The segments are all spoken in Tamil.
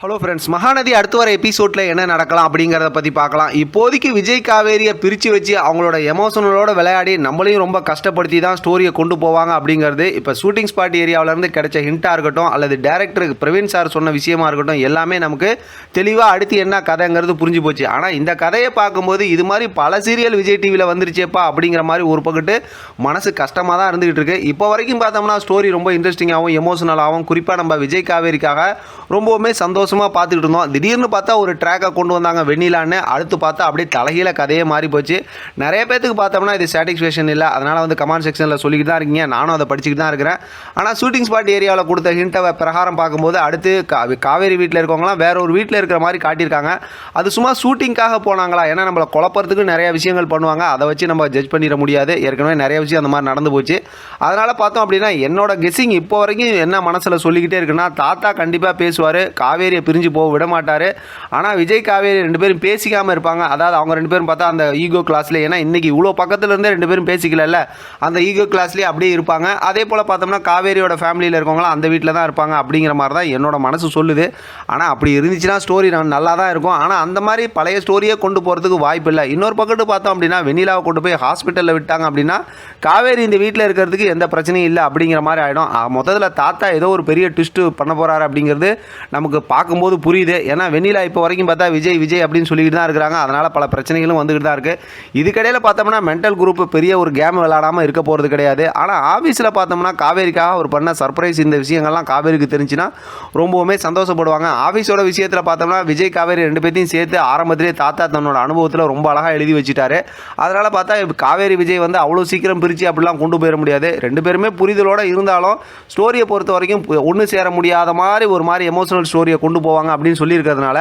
ஹலோ ஃப்ரெண்ட்ஸ், மகாநதி அடுத்து வர எபிசோடில் என்ன நடக்கலாம் அப்படிங்கிறத பற்றி பார்க்கலாம். இப்போதைக்கு விஜய் காவேரியை பிரித்து வச்சு அவங்களோட எமோஷனலோட விளையாடி நம்மளையும் ரொம்ப கஷ்டப்படுத்தி தான் ஸ்டோரியை கொண்டு போவாங்க அப்படிங்கிறது இப்போ ஷூட்டிங் ஸ்பாட் ஏரியாவிலேருந்து கிடைச்ச ஹிண்ட்டாக இருக்கட்டும், அல்லது டேரக்டர் பிரவீன் சார் சொன்ன விஷயமா இருக்கட்டும், எல்லாமே நமக்கு தெளிவாக அடுத்து என்ன கதைங்கிறது புரிஞ்சு போச்சு. ஆனால் இந்த கதையை பார்க்கும்போது இது மாதிரி பல சீரியல் விஜய் டிவியில் வந்துருச்சேப்பா அப்படிங்கிற மாதிரி ஒரு பக்கத்து மனசு கஷ்டமாக தான் இருந்துகிட்டு இருக்கு. இப்போ வரைக்கும் பார்த்தோம்னா ஸ்டோரி ரொம்ப இன்ட்ரெஸ்டிங்காகவும் எமோஷனலாகவும், குறிப்பாக நம்ம விஜய் காவேரிக்காக ரொம்பவுமே சந்தோஷமாக பார்த்துக்கிட்டு இருந்தோம். திடீர்னு பார்த்தா ஒரு ட்ராக்கை கொண்டு வந்தாங்க வெண்ணிலான்னு. அடுத்து பார்த்தா அப்படியே தலைகீழ கதையே மாறி போச்சு. நிறைய பேத்துக்கு பார்த்தோம்னா இது சாட்டிஸ்ஃபேக்ஷன் இல்லை. அதனால் கமெண்ட் செக்ஷனில் சொல்லிக்கிட்டு தான் இருக்கீங்க, நானும் அதை படிச்சுக்கிட்டு தான் இருக்கிறேன். ஆனால் ஷூட்டிங் ஸ்பாட் ஏரியாவில் கொடுத்த ஹிண்ட்டை பிரகாரம் பார்க்கும்போது அடுத்து காவேரி வீட்டில் இருக்கவங்களாம் வேற ஒரு வீட்டில் இருக்கிற மாதிரி காட்டியிருக்காங்க. அது சும்மா ஷூட்டிங்காக போனாங்களா? ஏன்னா நம்மளை குழப்பறதுக்கு நிறைய விஷயங்கள் பண்ணுவாங்க, அதை வச்சு நம்ம ஜட்ஜ் பண்ணிட முடியாது. ஏற்கனவே நிறைய விஷயம் அந்த மாதிரி நடந்து போச்சு. அதனால் பார்த்தோம் அப்படின்னா என்னோட கெஸ்ஸிங் இப்போ வரைக்கும் என்ன மனசில் சொல்லிக்கிட்டே இருக்குன்னா, தாத்தா கண்டிப்பாக பேசுவார், காவேரியை பிரிஞ்சு போக விட மாட்டார். ஆனால் விஜய் காவேரி ரெண்டு பேரும் பேசிக்காமல் இருப்பாங்க. அதாவது அவங்க ரெண்டு பேரும் பார்த்தா அந்த ஈகோ கிளாஸில், ஏன்னா இன்றைக்கி இவ்வளோ பக்கத்தில் இருந்தே ரெண்டு பேரும் பேசிக்கல, அந்த ஈகோ கிளாஸ்லேயே அப்படியே இருப்பாங்க. அதே போல் பார்த்தோம்னா காவேரியோட ஃபேமிலியில் இருக்கவங்களாம் அந்த வீட்டில் தான் இருப்பாங்க அப்படிங்கிற மாதிரி தான் என்னோட மனசு சொல்லுது. ஆனால் அப்படி இருந்துச்சுன்னா ஸ்டோரி நல்லா தான் இருக்கும். ஆனால் அந்த மாதிரி பழைய ஸ்டோரியை கொண்டு போகிறதுக்கு வாய்ப்பு இல்லை. இன்னொரு பக்கத்து பார்த்தோம் அப்படின்னா வெண்ணிலாவை கொண்டு போய் ஹாஸ்பிட்டலில் விட்டாங்க அப்படின்னா காவேரி இந்த வீட்டில் இருக்கிறதுக்கு எந்த பிரச்சனையும் இல்லை அப்படிங்கிற மாதிரி ஆகிடும். மொத்தத்தில் தாத்தா ஏதோ ஒரு பெரிய ட்விஸ்ட்டு பண்ண போகிறாரு அப்படிங்கிறது நமக்கு பார்க்கும்போது புரியுது. ஏன்னா வெண்ணிலா இப்போ வரைக்கும் பார்த்தா விஜய் விஜய் அப்படின்னு சொல்லிக்கிட்டு தான் இருக்கிறாங்க. அதனால் பல பிரச்சனைகளும் வந்துக்கிட்டு தான் இருக்குது. இதுக்கடையில் பார்த்தோம்னா மென்டல் குரூப் பெரிய ஒரு கேம் விளையாடாமல் இருக்க போகிறது கிடையாது. ஆனால் ஆஃபீஸில் பார்த்தோம்னா காவேரிக்காக ஒரு பண்ண சர்ப்ரைஸ், இந்த விஷயங்கள்லாம் காவேரிக்கு தெரிஞ்சுன்னா ரொம்பவுமே சந்தோஷப்படுவாங்க. ஆஃபீஸோட விஷயத்தில் பார்த்தோம்னா விஜய் காவேரி ரெண்டு பேர்த்தையும் சேர்த்து ஆரம்பத்திலே தாத்தா தன்னோட அனுபவத்தில் ரொம்ப அழகாக எழுதி வச்சுட்டாரு. அதனால் பார்த்தா காவேரி விஜய் அவ்வளோ சீக்கிரம் பிரித்து அப்படிலாம் கொண்டு போயிட முடியாது. ரெண்டு பேருமே புரிதலோடு இருந்தாலும் ஸ்டோரியை பொறுத்த வரைக்கும் ஒன்று சேர முடியாத மாதிரி ஒரு மாதிரி எமோஷனல் ஸ்டோரியை கொண்டு போவாங்க அப்படின்னு சொல்லியிருக்கிறதுனால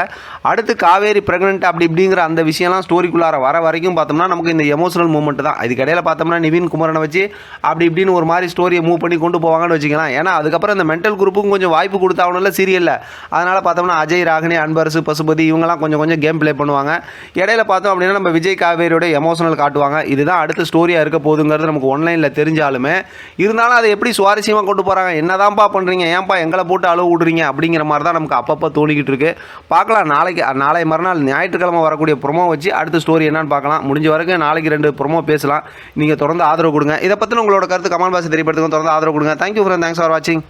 அடுத்து காவேரி பிரெக்னென்ட் அப்படி இப்படிங்கிற அந்த விஷயம்லாம் ஸ்டோரிக்குள்ளார வர வரைக்கும் பார்த்தோம்னா நமக்கு இந்த எமோஷனல் மூமெண்ட் தான். இதுக்கடையில் பார்த்தோம்னா நிவின் குமரனை வச்சு அப்படி இப்படின்னு ஒரு மாதிரி ஸ்டோரியை மூவ் பண்ணி கொண்டு போவாங்கன்னு வச்சுக்கலாம். ஏன்னா அதுக்கப்புறம் இந்த மென்டல் குரூப்புக்கும் கொஞ்சம் வாய்ப்பு கொடுத்தாவணும்ல சீரியலில். அதனால் பார்த்தோம்னா அஜய், ராகினி, அன்பரசு, பசுபதி இவங்கெல்லாம் கொஞ்சம் கேம் ப்ளே பண்ணுவாங்க. இடையில பார்த்தோம் அப்படின்னா நம்ம விஜய் காவேரியோட எமோஷனல் காட்டுவாங்க. இதுதான் அடுத்த ஸ்டோரியாக இருக்க போகுதுங்கிறது நமக்கு ஒன்லைனில் தெரிஞ்சாலுமே இருந்தாலும் அதை எப்படி சுவாரஸ்யமாக கொண்டு போகிறாங்க, என்னதான்ப்பா பண்ணுறீங்க, ஏன்ப்பா எங்களை போட்டு அளவு விடுறீங்க அப்படிங்கிற மாதிரி தான் நமக்கு அப்பப்போ தோணிக்கிட்டு இருக்கு. பார்க்கலாம், நாளை மறுநாள் ஞாயிற்றுக்கிழமை வரக்கூடிய ப்ரொமோ வச்சு அடுத்த ஸ்டோரி என்னன்னு பார்க்கலாம். முடிஞ்ச வரைக்கும் நாளைக்கு 2 ப்ரொமோ பேசலாம். நீங்கள் தொடர்ந்து ஆதரவு கொடுங்க. இதை பற்றி உங்களோட கருத்து கமெண்ட் பாக்ஸ் தெரியப்படுத்துங்க. தொடர்ந்து ஆதரவு கொடுங்க. தேங்க்யூ ஃப்ரெண்ட், தேங்க்ஸ் ஃபார் வாட்சிங்.